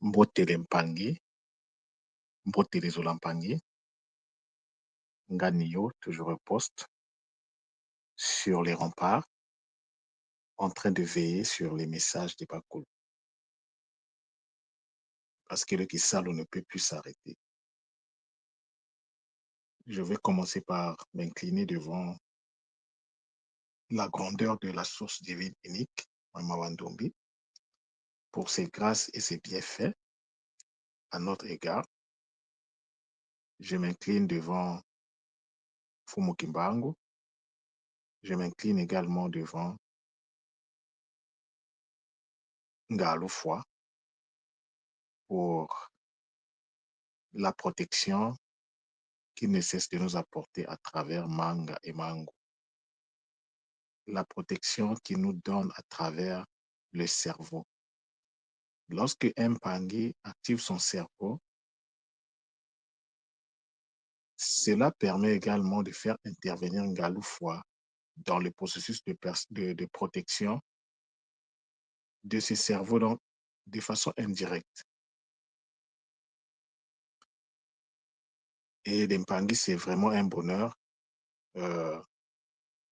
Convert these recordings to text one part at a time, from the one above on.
Mbotele Mpangi, Mbotele Zola Mpangi, Nganiyo, toujours au poste, sur les remparts, en train de veiller sur les messages de Bakul. Parce que le Kisalo ne peut plus s'arrêter. Je vais commencer par m'incliner devant la grandeur de la source divine unique, Mamawandombi, pour ses grâces et ses bienfaits à notre égard. Je m'incline devant Fumu Kimbangu. Je m'incline également devant Ngaloufwa pour la protection qu'il ne cesse de nous apporter à travers Manga et Mango. La protection qu'il nous donne à travers le cerveau. Lorsque Mpangi active son cerveau, cela permet également de faire intervenir Ngaloufwa dans le processus de protection de ce cerveau donc, de façon indirecte. Et l'Mpangi, c'est vraiment un bonheur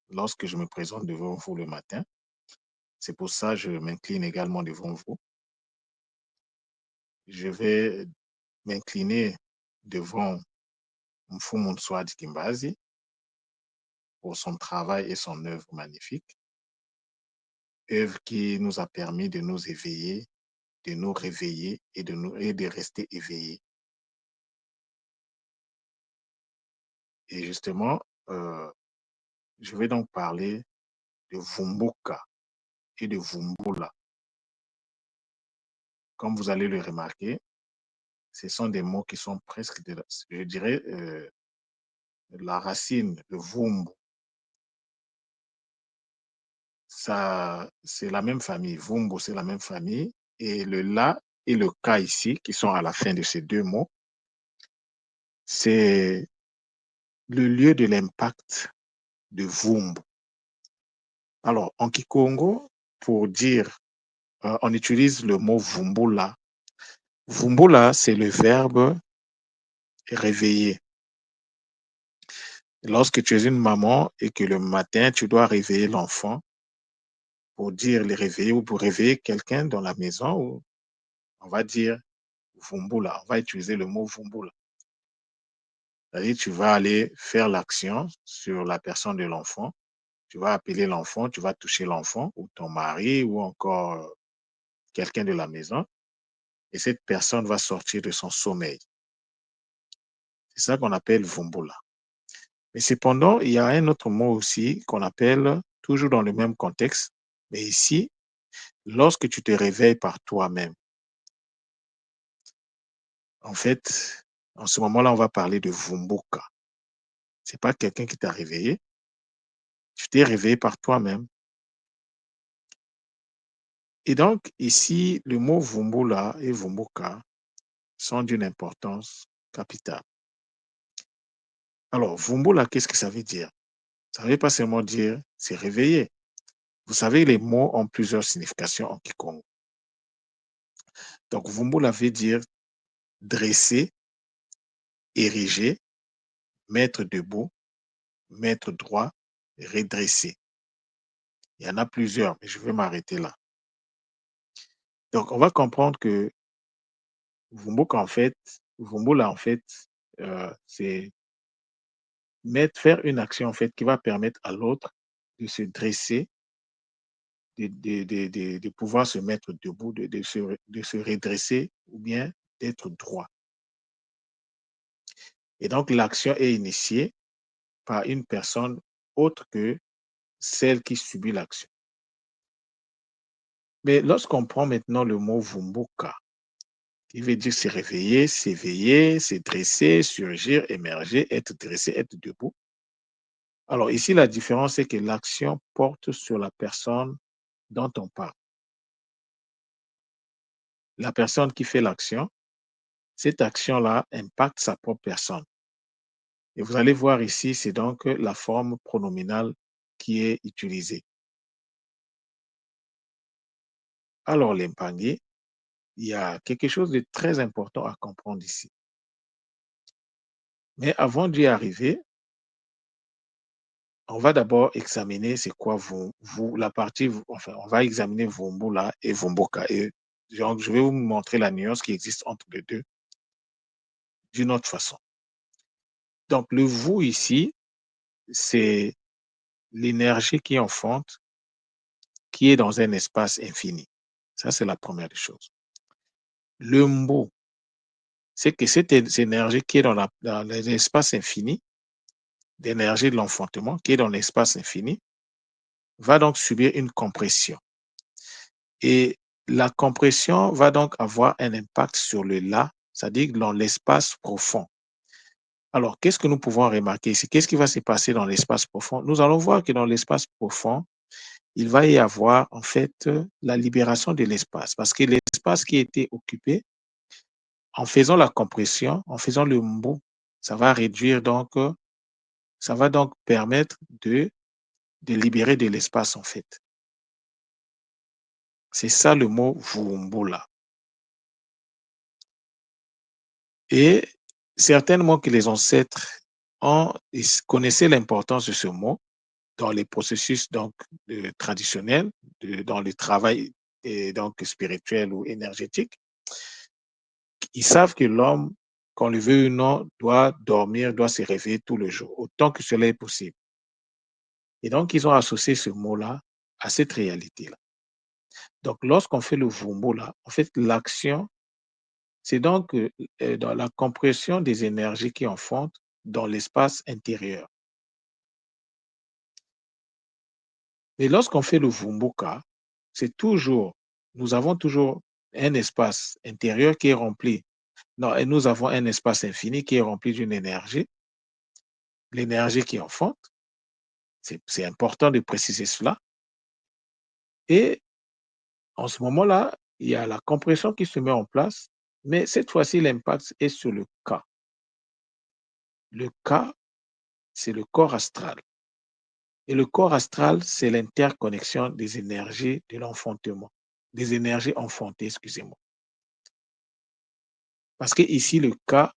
lorsque je me présente devant vous le matin. C'est pour ça que je m'incline également devant vous. Je vais m'incliner devant Mfumu Nswadi Kimbazi pour son travail et son œuvre magnifique. Œuvre qui nous a permis de nous éveiller, de nous réveiller et de rester éveillés. Et justement, je vais donc parler de Vumbuka et de Vumbula. Comme vous allez le remarquer, ce sont des mots qui sont presque, je dirais, la racine, le Vumbu. Ça, c'est la même famille. Vumbu, c'est la même famille. Et le La et le Ka ici, qui sont à la fin de ces deux mots, c'est le lieu de l'impact de Vumbu. Alors, en Kikongo, pour dire, on utilise le mot Vumbula. Vumbula, c'est le verbe réveiller. Lorsque tu es une maman et que le matin, tu dois réveiller l'enfant pour dire le réveiller ou pour réveiller quelqu'un dans la maison, ou on va dire Vumbula. On va utiliser le mot Vumbula. C'est-à-dire, tu vas aller faire l'action sur la personne de l'enfant. Tu vas appeler l'enfant, tu vas toucher l'enfant ou ton mari ou encore quelqu'un de la maison. Et cette personne va sortir de son sommeil. C'est ça qu'on appelle Vumbula. Mais cependant, il y a un autre mot aussi qu'on appelle, toujours dans le même contexte, mais ici, lorsque tu te réveilles par toi-même. En fait, en ce moment-là, on va parler de Vumbuka. Ce n'est pas quelqu'un qui t'a réveillé. Tu t'es réveillé par toi-même. Et donc, ici, le mot Vumbula et Vumbuka sont d'une importance capitale. Alors, Vumbula, qu'est-ce que ça veut dire? Ça ne veut pas seulement dire c'est réveiller. Vous savez, les mots ont plusieurs significations en Kikongo. Donc, Vumbula veut dire dresser, ériger, mettre debout, mettre droit, redresser. Il y en a plusieurs, mais je vais m'arrêter là. Donc, on va comprendre que Vumbula, en fait, c'est faire une action en fait, qui va permettre à l'autre de se dresser, de pouvoir se mettre debout, de se redresser ou bien d'être droit. Et donc, l'action est initiée par une personne autre que celle qui subit l'action. Mais lorsqu'on prend maintenant le mot Vumbuka, qui veut dire se réveiller, s'éveiller, se dresser, surgir, émerger, être dressé, être debout. Alors ici, la différence est que l'action porte sur la personne dont on parle. La personne qui fait l'action, cette action-là impacte sa propre personne. Et vous allez voir ici, c'est donc la forme pronominale qui est utilisée. Alors, l'Mpangi, il y a quelque chose de très important à comprendre ici. Mais avant d'y arriver, on va d'abord examiner c'est quoi la partie, enfin, on va examiner Vumbula et Vumboka. Et donc, je vais vous montrer la nuance qui existe entre les deux d'une autre façon. Donc, le vous ici, c'est l'énergie qui enfante, qui est dans un espace infini. Ça, c'est la première des choses. Le mbo, c'est que cette énergie qui est dans l'espace infini, l'énergie de l'enfantement qui est dans l'espace infini, va donc subir une compression. Et la compression va donc avoir un impact sur le là, c'est-à-dire dans l'espace profond. Alors, qu'est-ce que nous pouvons remarquer ici? Qu'est-ce qui va se passer dans l'espace profond? Nous allons voir que dans l'espace profond, il va y avoir en fait la libération de l'espace, parce que l'espace qui était occupé, en faisant la compression, en faisant le mbo, ça va réduire donc, ça va donc permettre de libérer de l'espace en fait. C'est ça le mot Vumbula. Et certainement que les ancêtres connaissaient l'importance de ce mot dans les processus donc, traditionnels, dans le travail et donc, spirituel ou énergétique. Ils savent que l'homme, qu'on le veut ou non, doit dormir, doit se réveiller tout le jour, autant que cela est possible. Et donc, ils ont associé ce mot-là à cette réalité-là. Donc, lorsqu'on fait le vumbo là, en fait, l'action, c'est donc dans la compression des énergies qui enfantent dans l'espace intérieur. Mais lorsqu'on fait le Vumbuka, c'est toujours, nous avons toujours un espace intérieur qui est rempli. Non, et nous avons un espace infini qui est rempli d'une énergie, l'énergie qui enfante. C'est important de préciser cela. Et en ce moment-là, il y a la compression qui se met en place, mais cette fois-ci, l'impact est sur le cas. Le cas, c'est le corps astral. Et le corps astral, c'est l'interconnexion des énergies de l'enfantement, des énergies enfantées, excusez-moi. Parce que ici, le cas,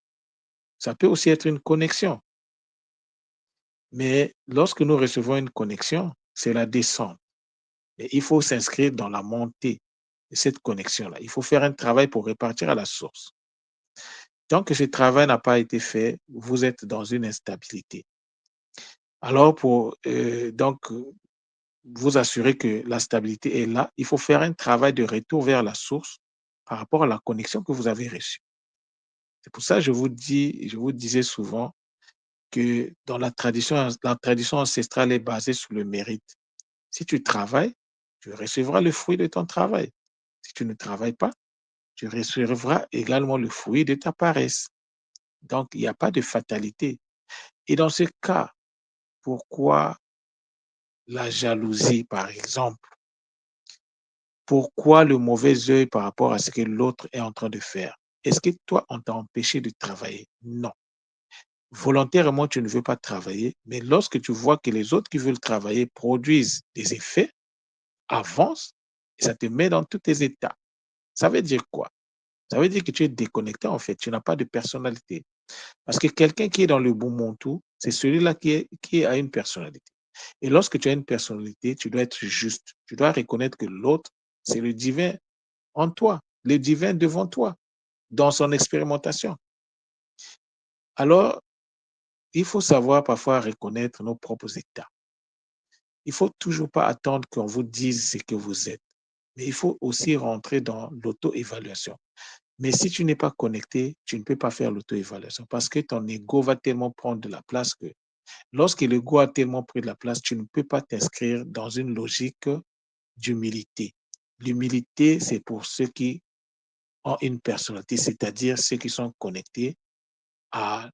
ça peut aussi être une connexion. Mais lorsque nous recevons une connexion, c'est la descente. Et il faut s'inscrire dans la montée de cette connexion-là. Il faut faire un travail pour repartir à la source. Tant que ce travail n'a pas été fait, vous êtes dans une instabilité. Alors, pour vous assurer que la stabilité est là, il faut faire un travail de retour vers la source par rapport à la connexion que vous avez reçue. C'est pour ça que je vous disais souvent que dans la tradition ancestrale est basée sur le mérite. Si tu travailles, tu recevras le fruit de ton travail. Si tu ne travailles pas, tu recevras également le fruit de ta paresse. Donc, il n'y a pas de fatalité. Et dans ce cas, pourquoi la jalousie, par exemple? Pourquoi le mauvais œil par rapport à ce que l'autre est en train de faire? Est-ce que toi, on t'a empêché de travailler? Non. Volontairement, tu ne veux pas travailler, mais lorsque tu vois que les autres qui veulent travailler produisent des effets, avancent, et ça te met dans tous tes états. Ça veut dire quoi? Ça veut dire que tu es déconnecté, en fait. Tu n'as pas de personnalité. Parce que quelqu'un qui est dans le Bumuntu, c'est celui-là qui a une personnalité. Et lorsque tu as une personnalité, tu dois être juste. Tu dois reconnaître que l'autre, c'est le divin en toi, le divin devant toi, dans son expérimentation. Alors, il faut savoir parfois reconnaître nos propres états. Il ne faut toujours pas attendre qu'on vous dise ce que vous êtes, mais il faut aussi rentrer dans l'auto-évaluation. Mais si tu n'es pas connecté, tu ne peux pas faire l'auto-évaluation parce que ton ego va tellement prendre de la place que lorsque l'ego a tellement pris de la place, tu ne peux pas t'inscrire dans une logique d'humilité. L'humilité, c'est pour ceux qui ont une personnalité, c'est-à-dire ceux qui sont connectés à,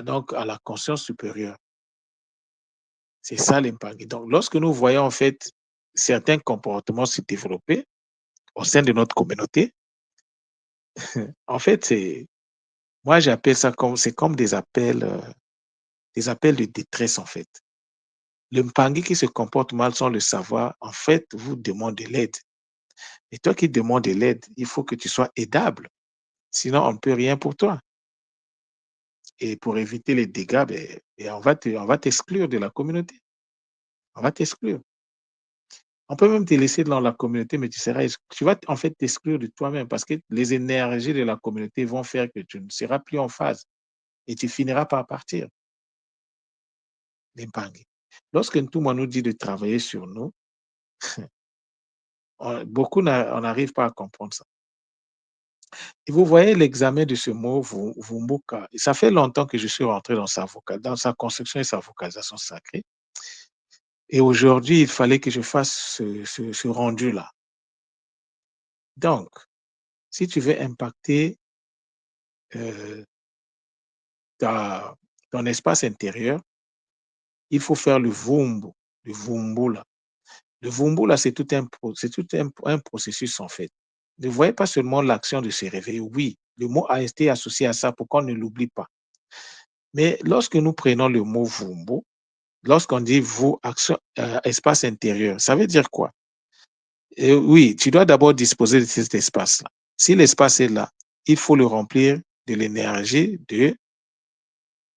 donc à la conscience supérieure. C'est ça l'impact. Donc, lorsque nous voyons en fait certains comportements se développer au sein de notre communauté, en fait, moi j'appelle ça comme, c'est comme des appels de détresse en fait. Le Mpangi qui se comporte mal sans le savoir, en fait, vous demande de l'aide. Et toi qui demandes de l'aide, il faut que tu sois aidable. Sinon, on ne peut rien pour toi. Et pour éviter les dégâts, ben, et on va t'exclure de la communauté. On va t'exclure. On peut même te laisser dans la communauté, mais tu vas en fait t'exclure de toi-même parce que les énergies de la communauté vont faire que tu ne seras plus en phase et tu finiras par partir. L'Impangue. Lorsque Ntouma nous dit de travailler sur nous, beaucoup on n'arrive pas à comprendre ça. Et vous voyez l'examen de ce mot Vumbuka. Ça fait longtemps que je suis rentré dans sa construction et sa vocalisation sacrée. Et aujourd'hui, il fallait que je fasse ce rendu-là. Donc, si tu veux impacter euh, ta- ton espace intérieur, il faut faire le vumbu, le vumbu là. Le vumbu là, c'est tout un processus en fait. Ne voyez pas seulement l'action de se réveiller. Oui, le mot a été associé à ça pour qu'on ne l'oublie pas. Mais lorsque nous prenons le mot vumbu, lorsqu'on dit vous, action, espace intérieur, ça veut dire quoi? Et oui, tu dois d'abord disposer de cet espace-là. Si l'espace est là, il faut le remplir de l'énergie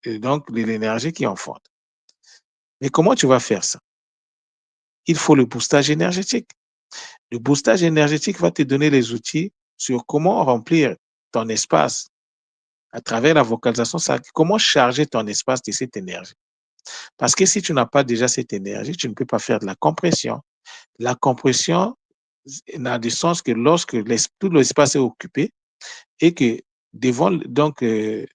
donc de l'énergie qui en fonte. Mais comment tu vas faire ça? Il faut le boostage énergétique. Le boostage énergétique va te donner les outils sur comment remplir ton espace à travers la vocalisation sacrée, comment charger ton espace de cette énergie. Parce que si tu n'as pas déjà cette énergie, tu ne peux pas faire de la compression. La compression n'a de sens que lorsque tout l'espace est occupé et que devant donc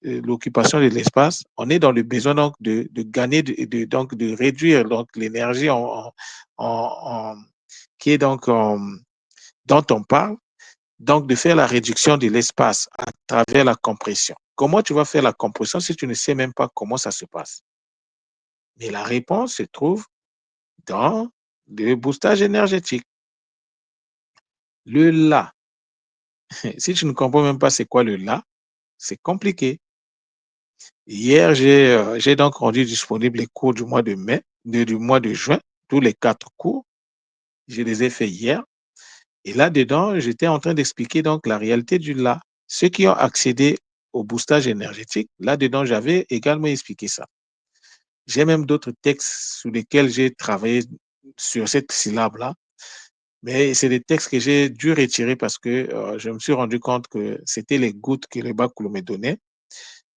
l'occupation de l'espace, on est dans le besoin donc de gagner, donc de réduire donc l'énergie qui est donc dont on parle, donc de faire la réduction de l'espace à travers la compression. Comment tu vas faire la compression si tu ne sais même pas comment ça se passe? Mais la réponse se trouve dans le boostage énergétique. Le là, si tu ne comprends même pas c'est quoi le là, c'est compliqué. Hier, j'ai donc rendu disponible les cours du mois de mai, du mois de juin, tous les 4 cours. Je les ai faits hier. Et là-dedans, j'étais en train d'expliquer donc la réalité du là. Ceux qui ont accédé au boostage énergétique, là-dedans, j'avais également expliqué ça. J'ai même d'autres textes sur lesquels j'ai travaillé sur cette syllabe-là, mais c'est des textes que j'ai dû retirer parce que je me suis rendu compte que c'était les gouttes que le Bakoulou me donnait.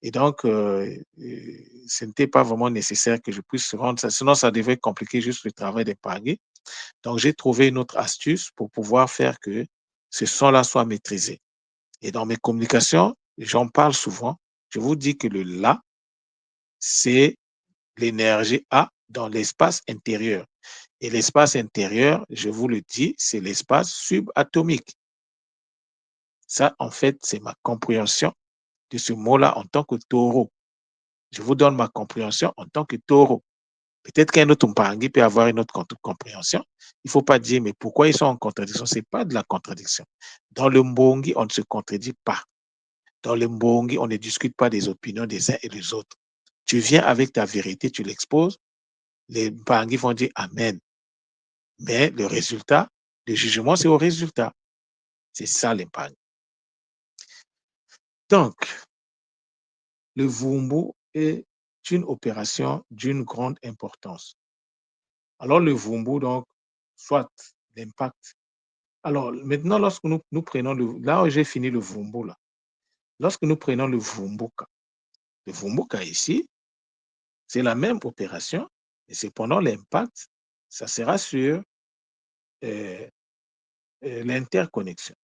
Et donc, ce n'était pas vraiment nécessaire que je puisse rendre ça, sinon ça devait compliquer juste le travail des pagaies. Donc, j'ai trouvé une autre astuce pour pouvoir faire que ce son-là soit maîtrisé. Et dans mes communications, j'en parle souvent. Je vous dis que le là, c'est l'énergie A dans l'espace intérieur. Et l'espace intérieur, je vous le dis, c'est l'espace subatomique. Ça, en fait, c'est ma compréhension de ce mot-là en tant que taureau. Je vous donne ma compréhension en tant que taureau. Peut-être qu'un autre Mpangi peut avoir une autre compréhension. Il ne faut pas dire, mais pourquoi ils sont en contradiction? Ce n'est pas de la contradiction. Dans le Mbongi, on ne se contredit pas. Dans le Mbongi, on ne discute pas des opinions des uns et des autres. Tu viens avec ta vérité, tu l'exposes. Les Mpangi vont dire Amen. Mais le résultat, le jugement, c'est au résultat. C'est ça l'impact. Donc, le Vumbu est une opération d'une grande importance. Alors, le Vumbu, donc, soit l'impact. Alors, maintenant, lorsque nous prenons là où j'ai fini le Vumbu, là, lorsque nous prenons le Vumbuka ici, c'est la même opération, et cependant, l'impact, ça sera sur euh, l'interconnexion.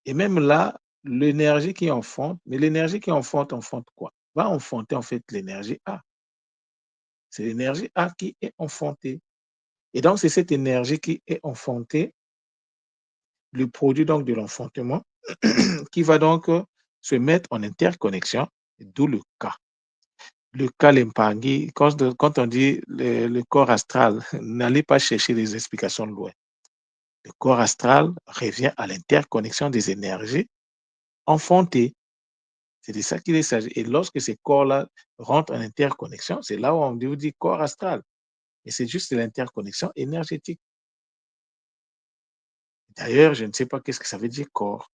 Et même là, l'énergie qui enfante, mais l'énergie qui enfante quoi? Va enfanter en fait l'énergie A. C'est l'énergie A qui est enfantée. Et donc, c'est cette énergie qui est enfantée, le produit donc de l'enfantement, qui va donc se mettre en interconnexion, d'où le cas. Le cas Lempangi, quand on dit le corps astral, n'allez pas chercher les explications de loin. Le corps astral revient à l'interconnexion des énergies enfantées. C'est de ça qu'il s'agit. Et lorsque ces corps-là rentrent en interconnexion, c'est là où on vous dit corps astral. Et c'est juste l'interconnexion énergétique. D'ailleurs, je ne sais pas qu'est-ce que ça veut dire corps.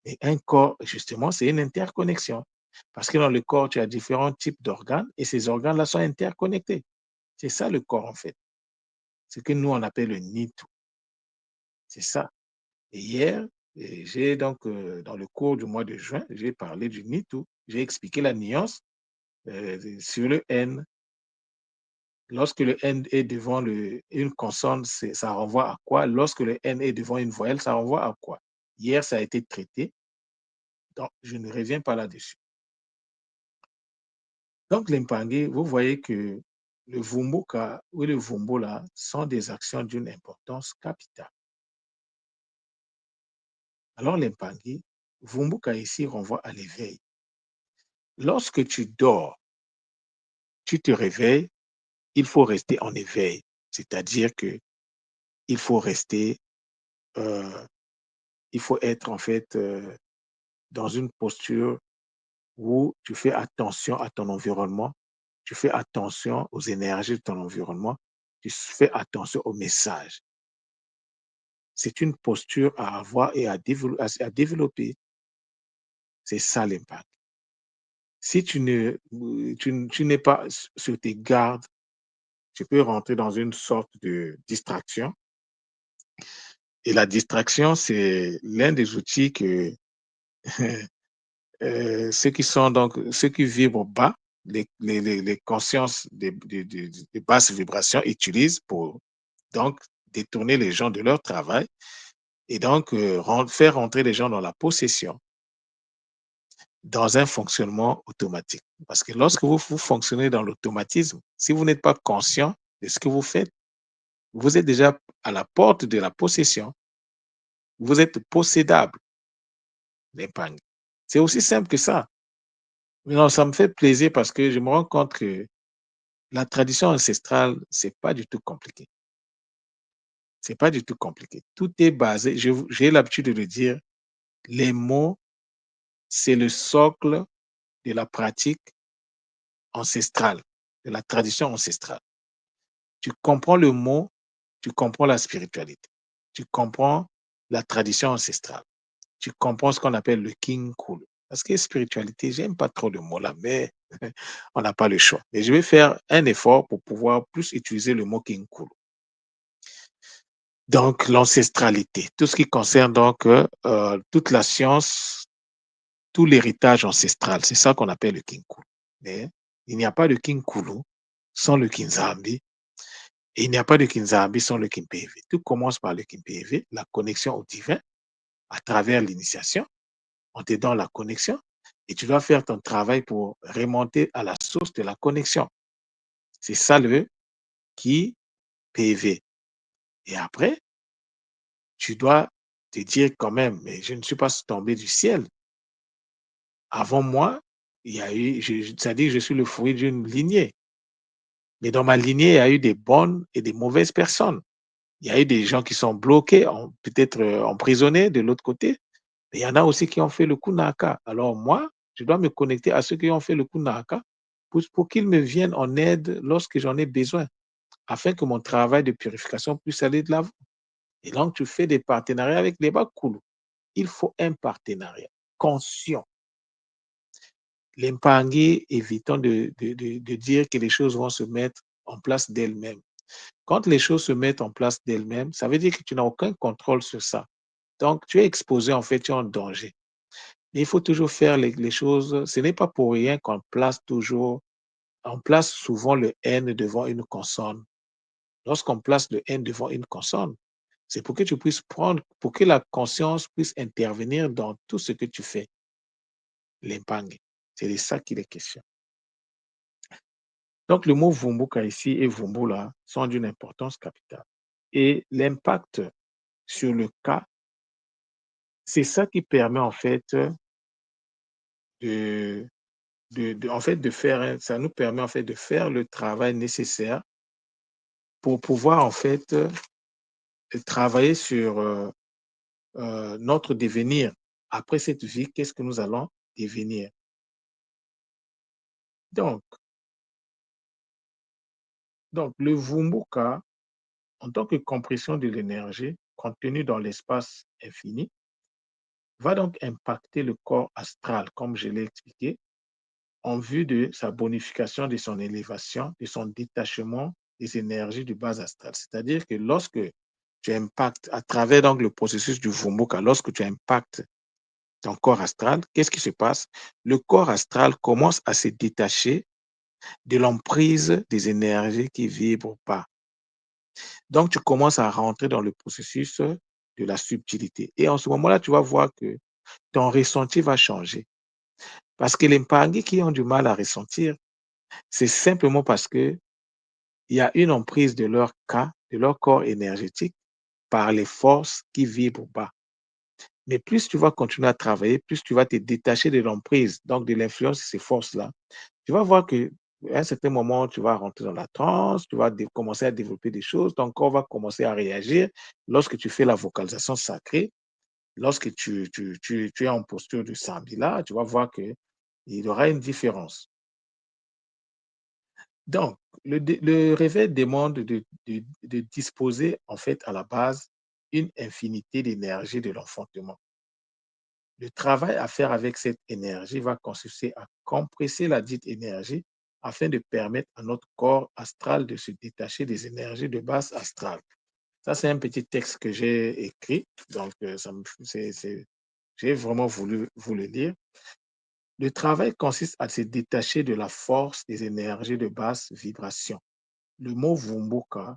Et un corps, justement, c'est une interconnexion. Parce que dans le corps, tu as différents types d'organes et ces organes-là sont interconnectés. C'est ça le corps, en fait. Ce que nous, on appelle le nitu. C'est ça. Et hier, j'ai donc, dans le cours du mois de juin, j'ai parlé du nitu. J'ai expliqué la nuance sur le N. Lorsque le N est devant une consonne, ça renvoie à quoi? Lorsque le N est devant une voyelle, ça renvoie à quoi? Hier, ça a été traité, donc je ne reviens pas là-dessus. Donc, l'impangé, vous voyez que le vumbuka ou le vumbula sont des actions d'une importance capitale. Alors, l'impangé, vumbuka ici renvoie à l'éveil. Lorsque tu dors, tu te réveilles, il faut rester en éveil. C'est-à-dire que il faut rester, euh, il faut être en fait dans une posture où tu fais attention à ton environnement, tu fais attention aux énergies de ton environnement, tu fais attention aux messages. C'est une posture à avoir et à développer. C'est ça l'impact. Si tu n'es pas sur tes gardes, tu peux rentrer dans une sorte de distraction. Et la distraction, c'est l'un des outils que ceux qui vibrent bas, les consciences des basses vibrations utilisent pour donc détourner les gens de leur travail et donc faire rentrer les gens dans la possession, dans un fonctionnement automatique. Parce que lorsque vous fonctionnez dans l'automatisme, si vous n'êtes pas conscient de ce que vous faites, vous êtes déjà à la porte de la possession. Vous êtes possédable, l'épargne. C'est aussi simple que ça. Mais non, ça me fait plaisir parce que je me rends compte que la tradition ancestrale, c'est pas du tout compliqué. C'est pas du tout compliqué. Tout est basé, j'ai l'habitude de le dire, les mots, c'est le socle de la pratique ancestrale, de la tradition ancestrale. Tu comprends le mot, tu comprends la spiritualité. Tu comprends la tradition ancestrale. Tu comprends ce qu'on appelle le king cool. Parce que spiritualité, j'aime pas trop le mot là, mais on n'a pas le choix. Et je vais faire un effort pour pouvoir plus utiliser le mot king cool. Donc, l'ancestralité, tout ce qui concerne donc toute la science, tout l'héritage ancestral, c'est ça qu'on appelle le king cool. Mais il n'y a pas de king kulu sans le kinzambi. Et il n'y a pas de Kinzabi sans le Kimpévé. Tout commence par le Kimpévé, la connexion au divin, à travers l'initiation. On te donne la connexion et tu dois faire ton travail pour remonter à la source de la connexion. C'est ça le qui PV. Et après, tu dois te dire quand même, mais je ne suis pas tombé du ciel. Avant moi, il y a eu, ça dit que je suis le fruit d'une lignée. Mais dans ma lignée, il y a eu des bonnes et des mauvaises personnes. Il y a eu des gens qui sont bloqués, peut-être emprisonnés de l'autre côté. Mais il y en a aussi qui ont fait le Kunaka. Alors moi, je dois me connecter à ceux qui ont fait le Kunaka pour qu'ils me viennent en aide lorsque j'en ai besoin, afin que mon travail de purification puisse aller de l'avant. Et donc, tu fais des partenariats avec les Bakulu. Il faut un partenariat conscient. L'impangé, évitant de dire que les choses vont se mettre en place d'elles-mêmes. Quand les choses se mettent en place d'elles-mêmes, ça veut dire que tu n'as aucun contrôle sur ça. Donc, tu es exposé, en fait, tu es en danger. Il faut toujours faire les choses. Ce n'est pas pour rien qu'on place toujours, on place souvent le N devant une consonne. Lorsqu'on place le N devant une consonne, c'est pour que tu puisses prendre, pour que la conscience puisse intervenir dans tout ce que tu fais, l'impang. C'est de ça qu'il est question. Donc, le mot Vumbuka ici et Vumbula sont d'une importance capitale. Et l'impact sur le cas, c'est ça qui permet en fait de, en fait de faire, ça nous permet en fait de faire le travail nécessaire pour pouvoir en fait travailler sur notre devenir. Après cette vie, qu'est-ce que nous allons devenir? Donc, donc le Vumbuka, en tant que compression de l'énergie, contenu dans l'espace infini, va donc impacter le corps astral, comme je l'ai expliqué, en vue de sa bonification, de son élévation, de son détachement des énergies de base astrale. C'est-à-dire que lorsque tu impactes à travers donc le processus du Vumbuka, lorsque tu impactes ton corps astral, qu'est-ce qui se passe? Le corps astral commence à se détacher de l'emprise des énergies qui vibrent pas. Donc, tu commences à rentrer dans le processus de la subtilité. Et en ce moment-là, tu vas voir que ton ressenti va changer. Parce que les Mpangui qui ont du mal à ressentir, c'est simplement parce que il y a une emprise de leur cas, de leur corps énergétique par les forces qui vibrent bas. Mais plus tu vas continuer à travailler, plus tu vas te détacher de l'emprise, donc de l'influence de ces forces-là. Tu vas voir que à un certain moment, tu vas rentrer dans la transe, tu vas commencer à développer des choses, ton corps va commencer à réagir lorsque tu fais la vocalisation sacrée, lorsque tu es en posture de Sambila, tu vas voir qu'il y aura une différence. Donc, le réveil demande de disposer en fait à la base une infinité d'énergie de l'enfantement. Le travail à faire avec cette énergie va consister à compresser la dite énergie afin de permettre à notre corps astral de se détacher des énergies de base astrale. Ça, c'est un petit texte que j'ai écrit, donc j'ai vraiment voulu vous le lire. Le travail consiste à se détacher de la force des énergies de basse vibration. Le mot Vumbuka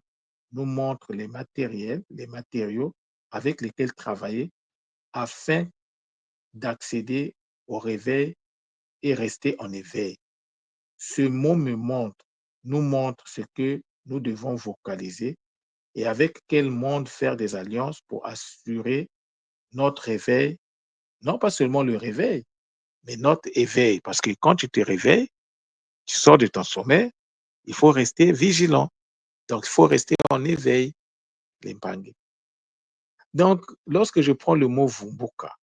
nous montre les matériels, les matériaux avec lesquels travailler afin d'accéder au réveil et rester en éveil. Ce mot nous montre ce que nous devons vocaliser et avec quel monde faire des alliances pour assurer notre réveil, non pas seulement le réveil, mais notre éveil. Parce que quand tu te réveilles, tu sors de ton sommeil, il faut rester vigilant. Donc, il faut rester en éveil, l'Impangé. Donc, lorsque je prends le mot Vumbuka,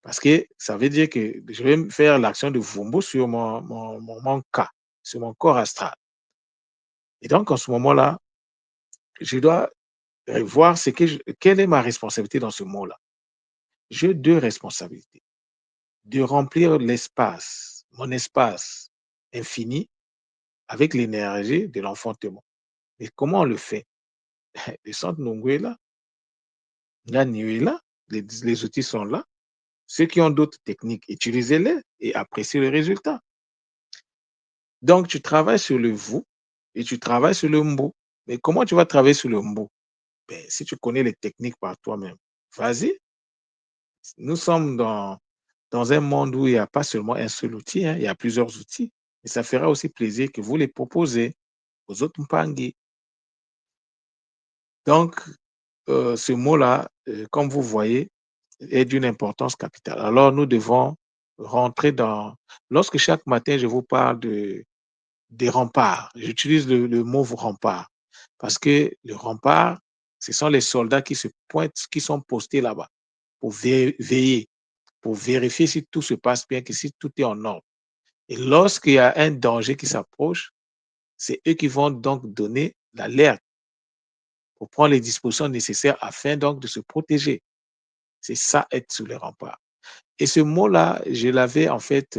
parce que ça veut dire que je vais faire l'action de Vumbu sur mon cas, sur mon corps astral. Et donc, en ce moment-là, je dois voir quelle est ma responsabilité dans ce mot-là. J'ai deux responsabilités. De remplir l'espace, mon espace infini, avec l'énergie de l'enfantement. Mais comment on le fait? Le centre Nongwe est là, Nganio est là, les outils sont là. Ceux qui ont d'autres techniques, utilisez-les et appréciez le résultat. Donc, tu travailles sur le vous et tu travailles sur le mbo. Mais comment tu vas travailler sur le mbo? Ben, si tu connais les techniques par toi-même, vas-y. Nous sommes dans un monde où il n'y a pas seulement un seul outil, hein, il y a plusieurs outils. Et ça fera aussi plaisir que vous les proposez aux autres Mpangi. Donc, ce mot-là, comme vous voyez, est d'une importance capitale. Alors, nous devons rentrer dans... Lorsque chaque matin, je vous parle des remparts, j'utilise le mot rempart, parce que le rempart, ce sont les soldats qui se pointent, qui sont postés là-bas pour veiller, pour vérifier si tout se passe bien, que si tout est en ordre. Et lorsqu'il y a un danger qui s'approche, c'est eux qui vont donc donner l'alerte pour prendre les dispositions nécessaires afin donc de se protéger. C'est ça, être sous les remparts. Et ce mot-là, je l'avais en fait,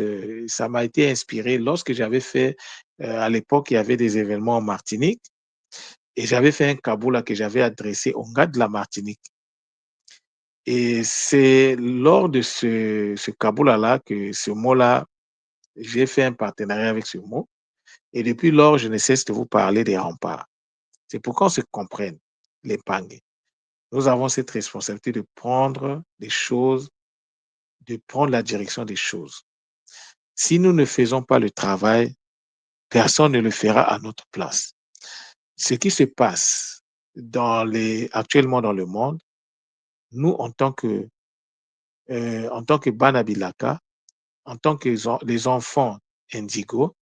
ça m'a été inspiré lorsque j'avais fait, à l'époque, il y avait des événements en Martinique et j'avais fait un kaboula que j'avais adressé aux gars de la Martinique. Et c'est lors de ce kaboula-là que ce mot-là, j'ai fait un partenariat avec ce mot. Et depuis lors, je ne cesse de vous parler des remparts. C'est pour qu'on se comprenne, les Pangé. Nous avons cette responsabilité de prendre les choses, de prendre la direction des choses. Si nous ne faisons pas le travail, personne ne le fera à notre place. Ce qui se passe actuellement dans le monde, nous, en tant que Banabilaka, en tant que les enfants indigos,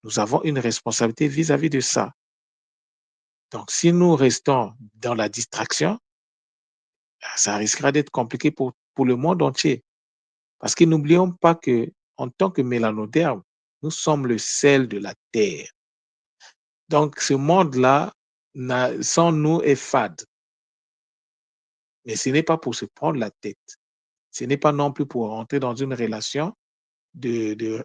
nous avons une responsabilité vis-à-vis de ça. Donc, si nous restons dans la distraction, ça risquera d'être compliqué pour le monde entier. Parce que n'oublions pas que, en tant que mélanodermes, nous sommes le sel de la terre. Donc, ce monde-là, sans nous, est fade. Mais ce n'est pas pour se prendre la tête. Ce n'est pas non plus pour rentrer dans une relation de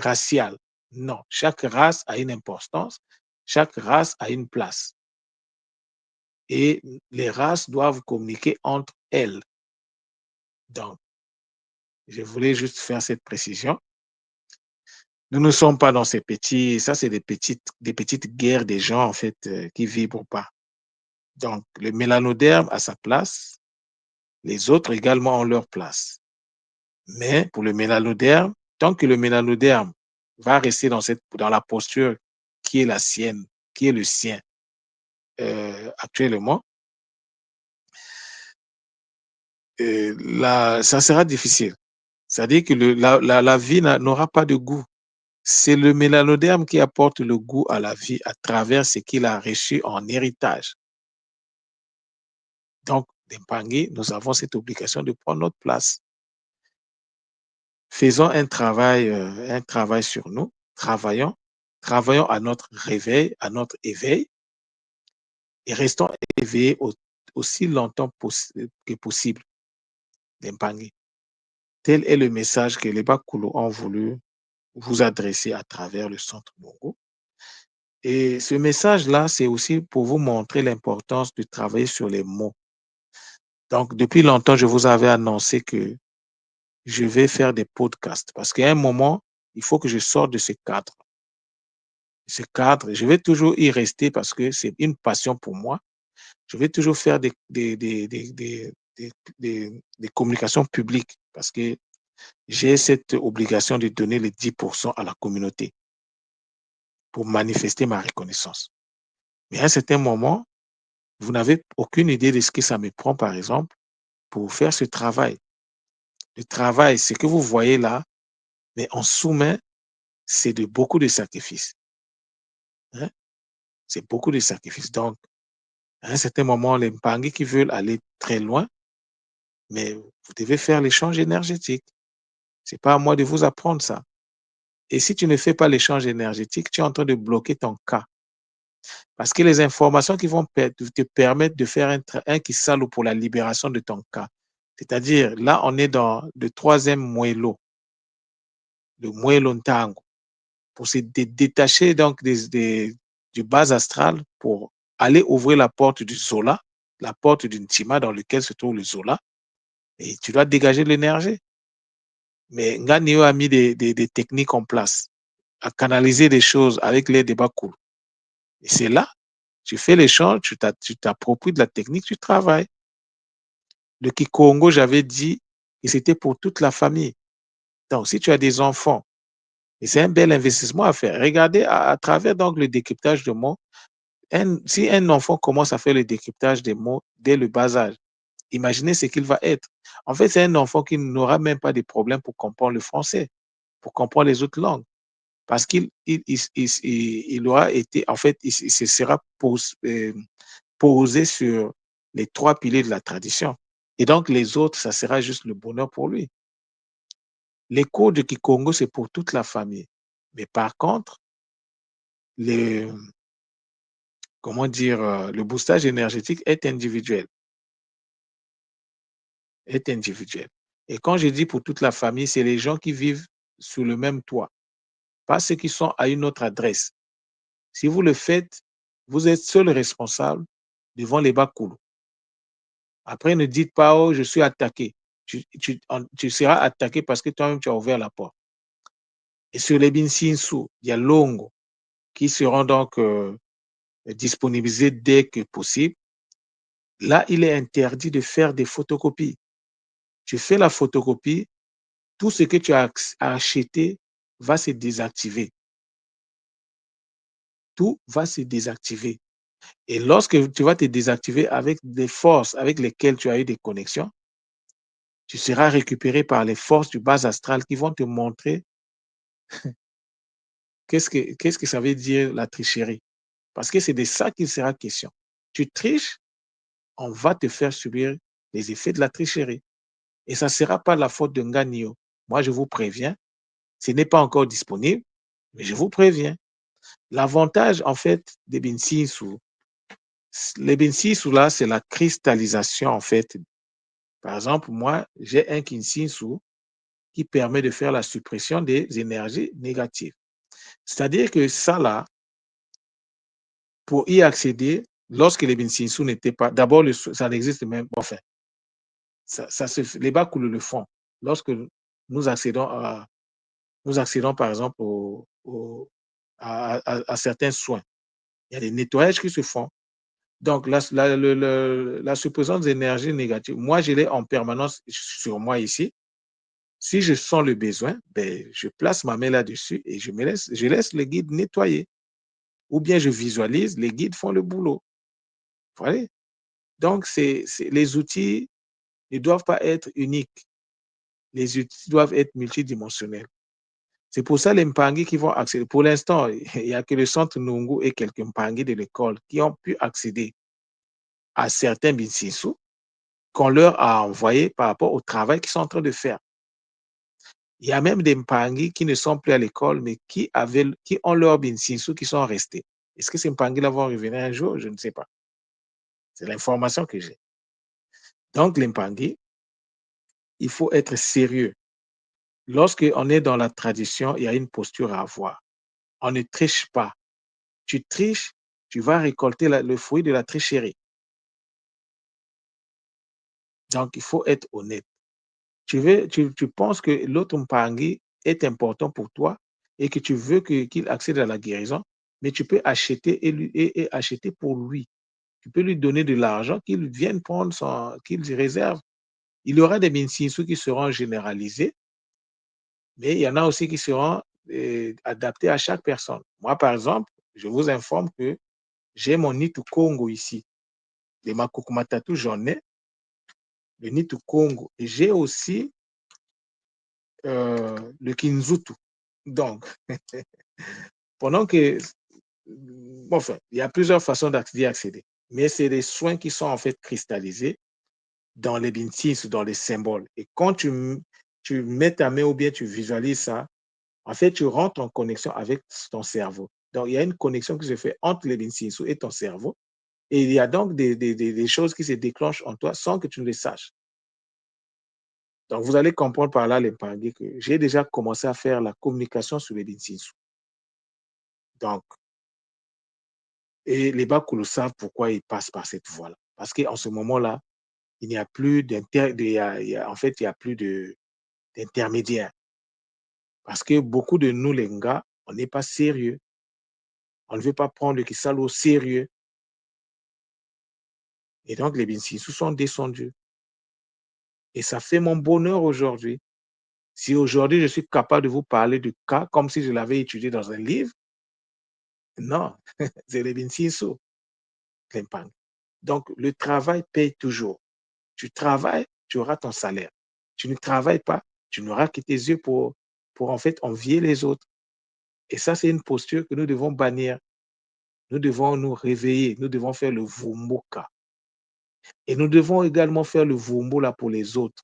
raciale. Non, chaque race a une importance, chaque race a une place. Et les races doivent communiquer entre elles. Donc, je voulais juste faire cette précision. Nous ne sommes pas dans ces petits, ça c'est des petites guerres des gens en fait qui vibrent pas. Donc, le mélanoderme a sa place, les autres également ont leur place. Mais pour le mélanoderme, tant que le mélanoderme va rester dans la posture qui est la sienne, qui est le sien actuellement, ça sera difficile. C'est-à-dire que la vie n'aura pas de goût. C'est le mélanoderme qui apporte le goût à la vie à travers ce qu'il a reçu en héritage. Donc, d'Impangué, nous avons cette obligation de prendre notre place. Faisons un travail sur nous, travaillons à notre réveil, à notre éveil, et restons éveillés aussi longtemps que possible, d'Impangué. Tel est le message que les Bakulo ont voulu vous adresser à travers le Centre Bongo. Et ce message-là, c'est aussi pour vous montrer l'importance de travailler sur les mots. Donc, depuis longtemps, je vous avais annoncé que je vais faire des podcasts parce qu'à un moment, il faut que je sorte de ce cadre. Ce cadre, je vais toujours y rester parce que c'est une passion pour moi. Je vais toujours faire des communications publiques parce que j'ai cette obligation de donner les 10% à la communauté pour manifester ma reconnaissance. Mais à un certain moment, vous n'avez aucune idée de ce que ça me prend, par exemple, pour faire ce travail. Le travail, ce que vous voyez là, mais en sous-main, c'est beaucoup de sacrifices. Hein? C'est beaucoup de sacrifices. Donc, à un certain moment, les Mpangui qui veulent aller très loin, mais vous devez faire l'échange énergétique. Ce n'est pas à moi de vous apprendre ça. Et si tu ne fais pas l'échange énergétique, tu es en train de bloquer ton cas. Parce que les informations qui vont te permettre de faire un kisalo pour la libération de ton cas, c'est-à-dire là, on est dans le troisième moello, le moello ntango, pour se détacher donc du bas astral pour aller ouvrir la porte du Zola, la porte d'une Tima dans laquelle se trouve le Zola, et tu dois dégager l'énergie. Mais Nganio a mis des techniques en place, à canaliser des choses avec les débats cool. Et c'est là, tu fais l'échange, tu t'appropries de la technique, tu travailles. Le Kikongo, j'avais dit que c'était pour toute la famille. Donc, si tu as des enfants, et c'est un bel investissement à faire. Regardez à travers donc le décryptage de mots. Si un enfant commence à faire le décryptage des mots dès le bas âge, imaginez ce qu'il va être. En fait, c'est un enfant qui n'aura même pas de problème pour comprendre le français, pour comprendre les autres langues. Parce qu'il aura été, en fait, il se sera posé sur les trois piliers de la tradition. Et donc, les autres, ça sera juste le bonheur pour lui. Les cours de Kikongo, c'est pour toute la famille. Mais par contre, les, comment dire, le boostage énergétique est individuel. Est individuel. Et quand je dis pour toute la famille, c'est les gens qui vivent sous le même toit, pas ceux qui sont à une autre adresse. Si vous le faites, vous êtes seul responsable devant les Bakulu. Après, ne dites pas, oh, je suis attaqué. Tu seras attaqué parce que toi-même, tu as ouvert la porte. Et sur les Binsinsu, il y a Longo qui seront donc disponibilisés dès que possible. Là, il est interdit de faire des photocopies. Tu fais la photocopie, tout ce que tu as acheté va se désactiver. Tout va se désactiver. Et lorsque tu vas te désactiver avec des forces avec lesquelles tu as eu des connexions, tu seras récupéré par les forces du bas astral qui vont te montrer qu'est-ce que ça veut dire la tricherie. Parce que c'est de ça qu'il sera question. Tu triches, on va te faire subir les effets de la tricherie. Et ça ne sera pas la faute de Nganio. Moi, je vous préviens, ce n'est pas encore disponible, mais je vous préviens. L'avantage, en fait, des Binsinsu, Les binsinsu là, c'est la cristallisation en fait. Par exemple, moi, j'ai un kinsinsu qui permet de faire la suppression des énergies négatives. C'est-à-dire que ça là, pour y accéder, lorsque les binsinsu n'étaient pas, d'abord, ça n'existe même, enfin, les Bakoulou le font. Lorsque nous accédons nous accédons par exemple à certains soins, il y a des nettoyages qui se font. Donc, la suppression des énergies négatives, moi, je l'ai en permanence sur moi ici. Si je sens le besoin, ben, je place ma main là-dessus et je laisse le guide nettoyer. Ou bien je visualise, les guides font le boulot. Vous voyez? Donc, les outils ne doivent pas être uniques. Les outils doivent être multidimensionnels. C'est pour ça les Mpangi qui vont accéder. Pour l'instant, il n'y a que le centre Nungu et quelques Mpangi de l'école qui ont pu accéder à certains Binsinsu qu'on leur a envoyés par rapport au travail qu'ils sont en train de faire. Il y a même des Mpangi qui ne sont plus à l'école, mais qui ont leur Binsinsu qui sont restés. Est-ce que ces Mpangi-là vont revenir un jour? Je ne sais pas. C'est l'information que j'ai. Donc, les Mpangi, il faut être sérieux. Lorsqu'on est dans la tradition, il y a une posture à avoir. On ne triche pas. Tu triches, tu vas récolter le fruit de la tricherie. Donc, il faut être honnête. Tu penses que l'autre Mpangi est important pour toi et que tu veux qu'il accède à la guérison, mais tu peux acheter et acheter pour lui. Tu peux lui donner de l'argent qu'il vienne prendre qu'il réserve. Il y aura des Binsinsu qui seront généralisés, mais il y en a aussi qui seront adaptés à chaque personne. Moi, par exemple, je vous informe que j'ai mon Nitu Congo ici. Les Makukumatatu, j'en ai, le Nitu Congo. Et j'ai aussi le Kinzutu. Donc, pendant que, enfin, il y a plusieurs façons d'y accéder, mais c'est des soins qui sont en fait cristallisés dans les bintis, dans les symboles. Et quand tu mets ta main ou bien tu visualises ça, en fait, tu rentres en connexion avec ton cerveau. Donc, il y a une connexion qui se fait entre les bintis et ton cerveau. Et il y a donc des choses qui se déclenchent en toi sans que tu ne le saches. Donc, vous allez comprendre par là, les Mpangé, que j'ai déjà commencé à faire la communication sur les bintis. Donc, et les Bakoulou savent pourquoi ils passent par cette voie-là. Parce qu'en ce moment-là, il n'y a plus en fait, il y a plus d'intermédiaire. Parce que beaucoup de nous, les gars, on n'est pas sérieux. On ne veut pas prendre le Kisalo au sérieux. Et donc, les Binsissou sont descendus. Et ça fait mon bonheur aujourd'hui. Si aujourd'hui, je suis capable de vous parler du cas comme si je l'avais étudié dans un livre, non, c'est les Binsissou. Donc, le travail paye toujours. Tu travailles, tu auras ton salaire. Tu ne travailles pas, tu n'auras que tes yeux pour en fait envier les autres. Et ça, c'est une posture que nous devons bannir. Nous devons nous réveiller, nous devons faire le Vumboka. Et nous devons également faire le Vumbola pour les autres.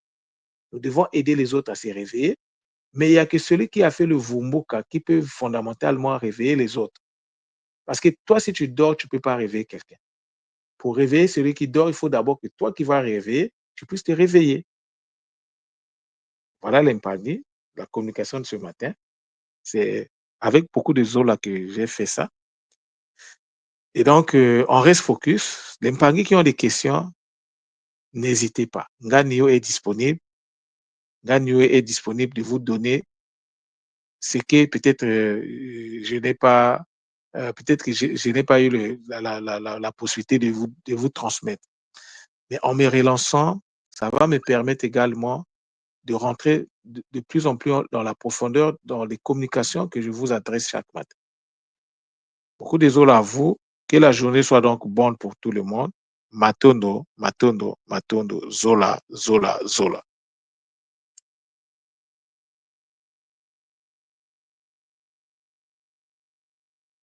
Nous devons aider les autres à se réveiller, mais il n'y a que celui qui a fait le Vumboka qui peut fondamentalement réveiller les autres. Parce que toi, si tu dors, tu ne peux pas réveiller quelqu'un. Pour réveiller celui qui dort, il faut d'abord que toi qui vas réveiller, tu puisses te réveiller. Voilà l'impact, la communication de ce matin. C'est avec beaucoup de Zola que j'ai fait ça. Et donc, on reste focus. Les Mpangi qui ont des questions, n'hésitez pas. Nganio est disponible. Nganio est disponible de vous donner ce que peut-être je n'ai pas, peut-être que je n'ai pas eu la possibilité de vous transmettre. Mais en me relançant, ça va me permettre également de rentrer de plus en plus dans la profondeur, dans les communications que je vous adresse chaque matin. Beaucoup désolé à vous. Que la journée soit donc bonne pour tout le monde. Matondo, Matondo, Matondo, Zola, Zola, Zola.